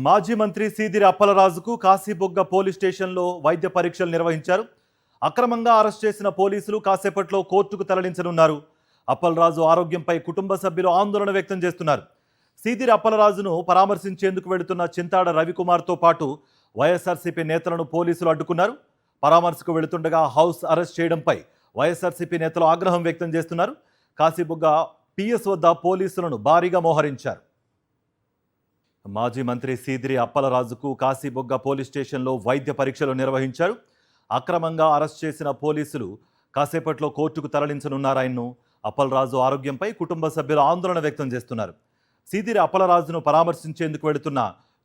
మాజీ మంత్రి సీదిరి అప్పలరాజుకు కాశీబొగ్గ పోలీస్ స్టేషన్లో వైద్య పరీక్షలు నిర్వహించారు. అక్రమంగా అరెస్ట్ చేసిన పోలీసులు కాసేపట్లో కోర్టుకు తరలించనున్నారు. అప్పలరాజు ఆరోగ్యంపై కుటుంబ సభ్యులు ఆందోళన వ్యక్తం చేస్తున్నారు. సీదిరి అప్పలరాజును పరామర్శించేందుకు వెళుతున్న చింతాడ రవికుమార్తో పాటు వైఎస్ఆర్సీపీ నేతలను పోలీసులు అడ్డుకున్నారు. పరామర్శకు వెళుతుండగా హౌస్ అరెస్ట్ చేయడంపై వైఎస్ఆర్సీపీ నేతలు ఆగ్రహం వ్యక్తం చేస్తున్నారు. కాశీబొగ్గ పిఎస్ వద్ద పోలీసులను భారీగా మోహరించారు. మాజీ మంత్రి సీదిరి అప్పలరాజుకు కాశీబొగ్గ పోలీస్ స్టేషన్లో వైద్య పరీక్షలు నిర్వహించారు. అక్రమంగా అరెస్ట్ చేసిన పోలీసులు కాసేపట్లో కోర్టుకు తరలించనున్నారాయన్ను. అప్పలరాజు ఆరోగ్యంపై కుటుంబ సభ్యులు ఆందోళన వ్యక్తం చేస్తున్నారు. సీదిరి అప్పలరాజును పరామర్శించేందుకు వెళుతున్న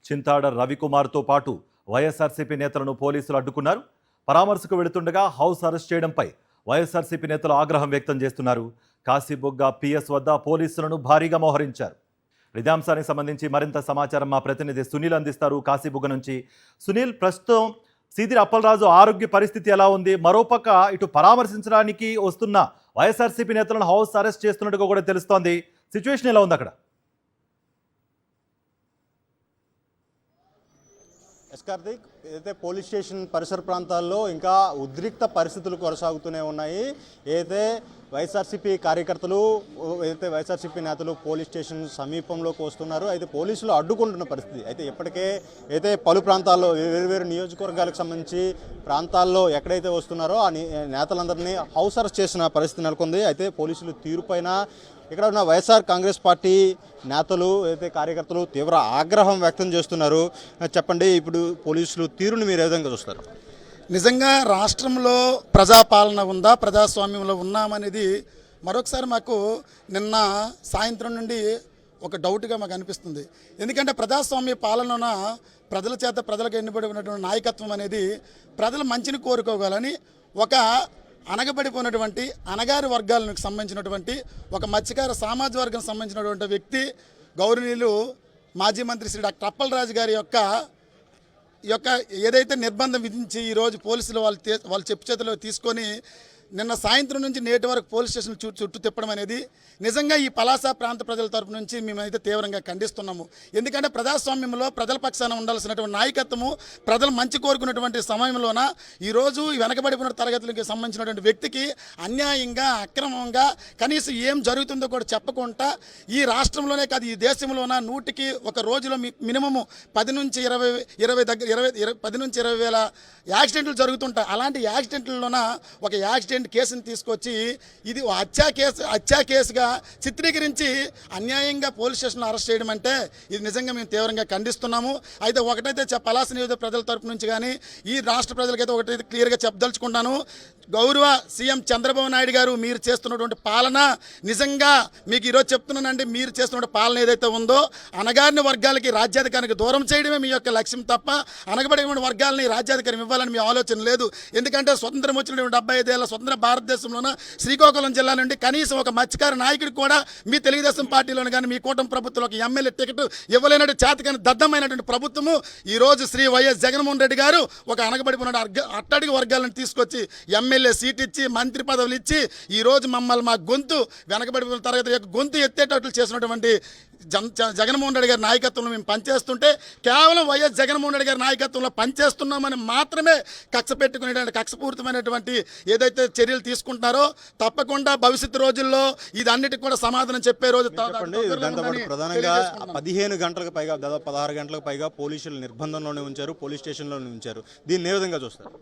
చింతాడ రవికుమార్తో పాటు వైఎస్ఆర్సీపీ నేతలను పోలీసులు అడ్డుకున్నారు. పరామర్శకు వెళుతుండగా హౌస్ అరెస్ట్ చేయడంపై వైఎస్ఆర్సీపీ నేతలు ఆగ్రహం వ్యక్తం చేస్తున్నారు. కాశీబొగ్గ పిఎస్ వద్ద పోలీసులను భారీగా మోహరించారు. ఇదే అంశానికి సంబంధించి మరింత సమాచారం మా ప్రతినిధి సునీల్ అందిస్తారు కాశీబొగ్గ నుంచి. సునీల్, ప్రస్తుతం సీదిరి అప్పలరాజు ఆరోగ్య పరిస్థితి ఎలా ఉంది? మరోపక్క ఇటు పరామర్శించడానికి వస్తున్న వైఎస్ఆర్సీపీ నేతలను హౌస్ అరెస్ట్ చేస్తున్నట్టుగా కూడా తెలుస్తోంది. సిచ్యువేషన్ ఎలా ఉంది అక్కడ? కార్తీక్, ఏదైతే పోలీస్ స్టేషన్ పరిసర ప్రాంతాల్లో ఇంకా ఉద్రిక్త పరిస్థితులు కొనసాగుతూనే ఉన్నాయి. ఏదైతే వైఎస్ఆర్సీపీ కార్యకర్తలు ఏదైతే వైఎస్ఆర్సీపీ నేతలు పోలీస్ స్టేషన్ సమీపంలోకి వస్తున్నారు. అయితే పోలీసులు అడ్డుకుంటున్న పరిస్థితి అయితే ఇప్పటికే అయితే పలు ప్రాంతాల్లో వేరు నియోజకవర్గాలకు సంబంధించి ప్రాంతాల్లో ఎక్కడైతే వస్తున్నారో ఆ నేతలందరినీ హౌస్ అరెస్ట్ చేసిన పరిస్థితి నెలకొంది. అయితే పోలీసులు తీరుపైన ఇక్కడ ఉన్న వైఎస్ఆర్ కాంగ్రెస్ పార్టీ నేతలు అయితే కార్యకర్తలు తీవ్ర ఆగ్రహం వ్యక్తం చేస్తున్నారు. చెప్పండి, ఇప్పుడు పోలీసులు తీరుని మీరు ఏ విధంగా చూస్తారు? నిజంగా రాష్ట్రంలో ప్రజాపాలన ఉందా, ప్రజాస్వామ్యంలో ఉన్నామనేది మరొకసారి మాకు నిన్న సాయంత్రం నుండి ఒక డౌట్గా మాకు అనిపిస్తుంది. ఎందుకంటే ప్రజాస్వామ్య పాలన ప్రజల చేత ప్రజలకు ఎన్నుబడి ఉన్నటువంటి నాయకత్వం అనేది ప్రజల మంచిని కోరుకోగలని ఒక అనగబడిపోయినటువంటి అనగారి వర్గాలకు సంబంధించినటువంటి ఒక మత్స్యకార సామాజిక వర్గానికి సంబంధించినటువంటి వ్యక్తి గౌరవనీయులు మాజీ మంత్రి శ్రీ డాక్టర్ అప్పలరాజు గారి యొక్క ఏదైతే నిర్బంధం విధించి ఈరోజు పోలీసులు వాళ్ళు చెప్పు చేతిలో తీసుకొని నిన్న సాయంత్రం నుంచి నేటి వరకు పోలీస్ స్టేషన్ చుట్టూ తిప్పడం అనేది నిజంగా ఈ పలాస ప్రాంత ప్రజల తరపు నుంచి మేమైతే తీవ్రంగా ఖండిస్తున్నాము. ఎందుకంటే ప్రజాస్వామ్యంలో ప్రజల పక్షాన ఉండాల్సినటువంటి నాయకత్వము ప్రజలు మంచి కోరుకున్నటువంటి సమయంలోన ఈరోజు వెనకబడిపోయిన తరగతులకు సంబంధించినటువంటి వ్యక్తికి అన్యాయంగా అక్రమంగా కనీసం ఏం జరుగుతుందో కూడా చెప్పకుండా ఈ రాష్ట్రంలోనే కాదు ఈ దేశంలోన 100కి ఒక రోజులో మినిమము 10 నుంచి 20 వేల యాక్సిడెంట్లు జరుగుతుంటాయి. అలాంటి యాక్సిడెంట్లలోన ఒక యాక్సిడెంట్ కేసుని తీసుకొచ్చి ఇది హత్యా కేసుగా చిత్రీకరించి అన్యాయంగా పోలీస్ స్టేషన్లో అరెస్ట్ చేయడం అంటే ఇది నిజంగా మేము తీవ్రంగా ఖండిస్తున్నాము. అయితే ఒకటైతే పలాస నియోజక ప్రజల తరపు నుంచి కానీ ఈ రాష్ట్ర ప్రజలకైతే ఒకటైతే క్లియర్గా చెప్పదలుచుకుంటాను. గౌరవ సీఎం చంద్రబాబు నాయుడు గారు మీరు చేస్తున్నటువంటి పాలన నిజంగా మీకు ఈరోజు చెప్తున్నానండి, మీరు చేస్తున్న పాలన ఏదైతే ఉందో అనగారిన వర్గాలకి రాజ్యాధికారానికి దూరం చేయడమే మీ యొక్క లక్ష్యం తప్ప అనగబడిన వర్గాలని రాజ్యాధికారం ఇవ్వాలని మీ ఆలోచన లేదు. ఎందుకంటే స్వతంత్రం వచ్చినటువంటి 75 ఏళ్ల స్వతంత్ర భారతదేశంలోన శ్రీకాకుళం జిల్లా నుండి కనీసం ఒక మత్స్యకార నాయకుడికి కూడా మీ తెలుగుదేశం పార్టీలోని కానీ మీ కూటమి ప్రభుత్వంలో ఒక ఎమ్మెల్యే టికెట్ ఇవ్వలేనట్టు చేతకాని దద్దమైనటువంటి ప్రభుత్వము ఈరోజు శ్రీ వైఎస్ జగన్మోహన్ రెడ్డి గారు ఒక అనగబడిపోయిన అట్టడికి వర్గాలను తీసుకొచ్చి ఎమ్మెల్యే సీట్ ఇచ్చి మంత్రి పదవులు ఇచ్చి ఈరోజు మమ్మల్ని మా గొంతు వెనకబడిపోయిన తరగతి యొక్క గొంతు ఎత్తేటట్లు చేసినటువంటి జగన్మోహన్ రెడ్డి గారి నాయకత్వంలో మేము పనిచేస్తుంటే కేవలం వైఎస్ జగన్మోహన్ రెడ్డి గారి నాయకత్వంలో పనిచేస్తున్నామని మాత్రమే కక్ష పెట్టుకునేటువంటి కక్షపూరితమైనటువంటి ఏదైతే చర్యలు తీసుకుంటున్నారో తప్పకుండా భవిష్యత్తు రోజుల్లో ఇది అన్నిటికీ కూడా సమాధానం చెప్పే రోజు. ప్రధానంగా 15 గంటలకు పైగా దాదాపు 16 గంటలకు పైగా పోలీసులు నిర్బంధంలోనే ఉంచారు, పోలీస్ స్టేషన్లోనే ఉంచారు. దీన్ని ఏ విధంగా చూస్తారు?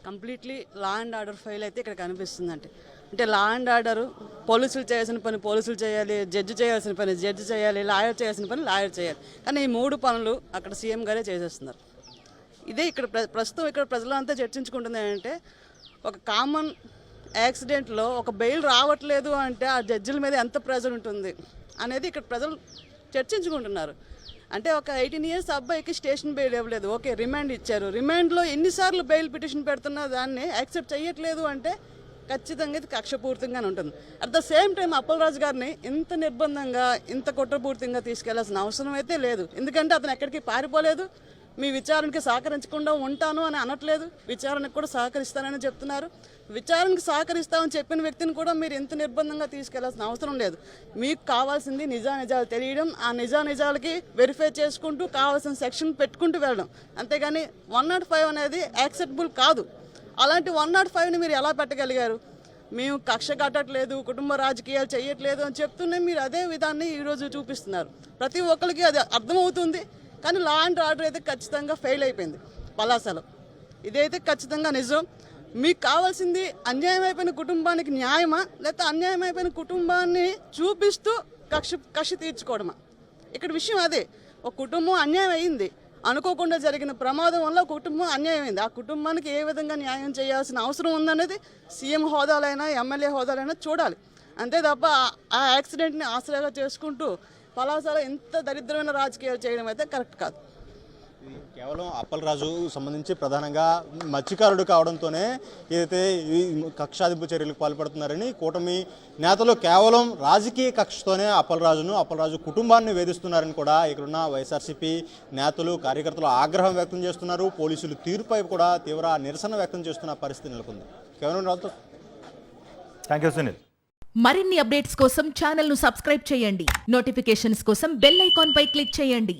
Completely law and order fail అయితే ఇక్కడ కనిపిస్తుందంటే అంటే లా అండ్ ఆర్డర్ పోలీసులు చేయాల్సిన పని పోలీసులు చేయాలి, జడ్జి చేయాల్సిన పని జడ్జి చేయాలి, లాయర్ చేయాల్సిన పని లాయర్ చేయాలి. కానీ ఈ 3 పనులు అక్కడ సీఎం గారే చేసేస్తున్నారు. ఇదే ఇక్కడ ప్రస్తుతం ఇక్కడ ప్రజలంతా చర్చించుకుంటుంది ఏంటంటే ఒక కామన్ యాక్సిడెంట్లో ఒక బెయిల్ రావట్లేదు అంటే ఆ జడ్జిల మీద ఎంత ప్రెజర్ ఉంటుంది అనేది ఇక్కడ ప్రజలు చర్చించుకుంటున్నారు. అంటే ఒక 18 ఇయర్స్ అబ్బాయికి స్టేషన్ బెయిల్ ఇవ్వలేదు, ఓకే రిమాండ్ ఇచ్చారు. రిమాండ్లో ఎన్నిసార్లు బెయిల్ పిటిషన్ పెడుతున్నా దాన్ని యాక్సెప్ట్ చేయట్లేదు అంటే ఖచ్చితంగా ఇది కక్షపూర్తిగానే ఉంటుంది. At the same time Appalaraju గారిని ఇంత నిర్బంధంగా ఇంత కుట్రపూర్తిగా తీసుకెళ్లాల్సిన అవసరం అయితే లేదు. ఎందుకంటే అతను ఎక్కడికి పారిపోలేదు, మీ విచారణకి సహకరించకుండా ఉంటాను అని అనట్లేదు, విచారణకు కూడా సహకరిస్తానని చెప్తున్నారు. విచారణకు సహకరిస్తామని చెప్పిన వ్యక్తిని కూడా మీరు ఎంత నిర్బంధంగా తీసుకెళ్లాల్సిన అవసరం లేదు. మీకు కావాల్సింది నిజానిజాలు తెలియడం, ఆ నిజానిజాలకి వెరిఫై చేసుకుంటూ కావాల్సిన సెక్షన్ పెట్టుకుంటూ వెళ్ళడం, అంతేగాని 105 అనేది యాక్సెప్టబుల్ కాదు. అలాంటి 105ని మీరు ఎలా పెట్టగలిగారు? మేము కక్ష కట్టట్లేదు, కుటుంబ రాజకీయాలు చేయట్లేదు అని చెప్తూనే మీరు అదే విధాన్ని ఈరోజు చూపిస్తున్నారు. ప్రతి ఒక్కరికి అది అర్థమవుతుంది, కానీ లా అండ్ ఆర్డర్ అయితే ఖచ్చితంగా ఫెయిల్ అయిపోయింది పలాసలో. ఇదైతే ఖచ్చితంగా నిజం. మీకు కావాల్సింది అన్యాయం అయిపోయిన కుటుంబానికి న్యాయమా, లేకపోతే అన్యాయం అయిపోయిన కుటుంబాన్ని చూపిస్తూ కక్ష తీర్చుకోవడమా? ఇక్కడ విషయం అదే. ఒక కుటుంబం అన్యాయం అయింది, అనుకోకుండా జరిగిన ప్రమాదం వల్ల కుటుంబం అన్యాయం అయింది. ఆ కుటుంబానికి ఏ విధంగా న్యాయం చేయాల్సిన అవసరం ఉందనేది సీఎం హోదాలైనా ఎమ్మెల్యే హోదాలైనా చూడాలి. అంతే తప్ప ఆ యాక్సిడెంట్ని ఆశ్రయంగా చేసుకుంటూ పలాసలో ఎంత దరిద్రమైన రాజకీయాలు చేయడం అయితే కరెక్ట్ కాదు. కేవలం అప్పలరాజు సంబంధించి ప్రధానంగా మత్స్యకారుడు కావడంతోనే ఏదైతే ఈ కక్షాదింపు చర్యలకు పాల్పడుతున్నారని కూటమి నేతలు కేవలం రాజకీయ కక్షతోనే అప్పలరాజు కుటుంబాన్ని వేధిస్తున్నారని కూడా ఇక్కడున్న వైఎస్ఆర్సీపీ నేతలు కార్యకర్తలు ఆగ్రహం వ్యక్తం చేస్తున్నారు. పోలీసులు తీరుపై కూడా తీవ్ర నిరసన వ్యక్తం చేస్తున్న పరిస్థితి నెలకొంది. కేవలం రాజుతో థ్యాంక్ యూ సునీల్. మరిన్ని అప్డేట్స్ కోసం ఛానల్ను సబ్స్క్రైబ్ చేయండి. నోటిఫికేషన్స్ కోసం బెల్ ఐకాన్ పై క్లిక్ చేయండి.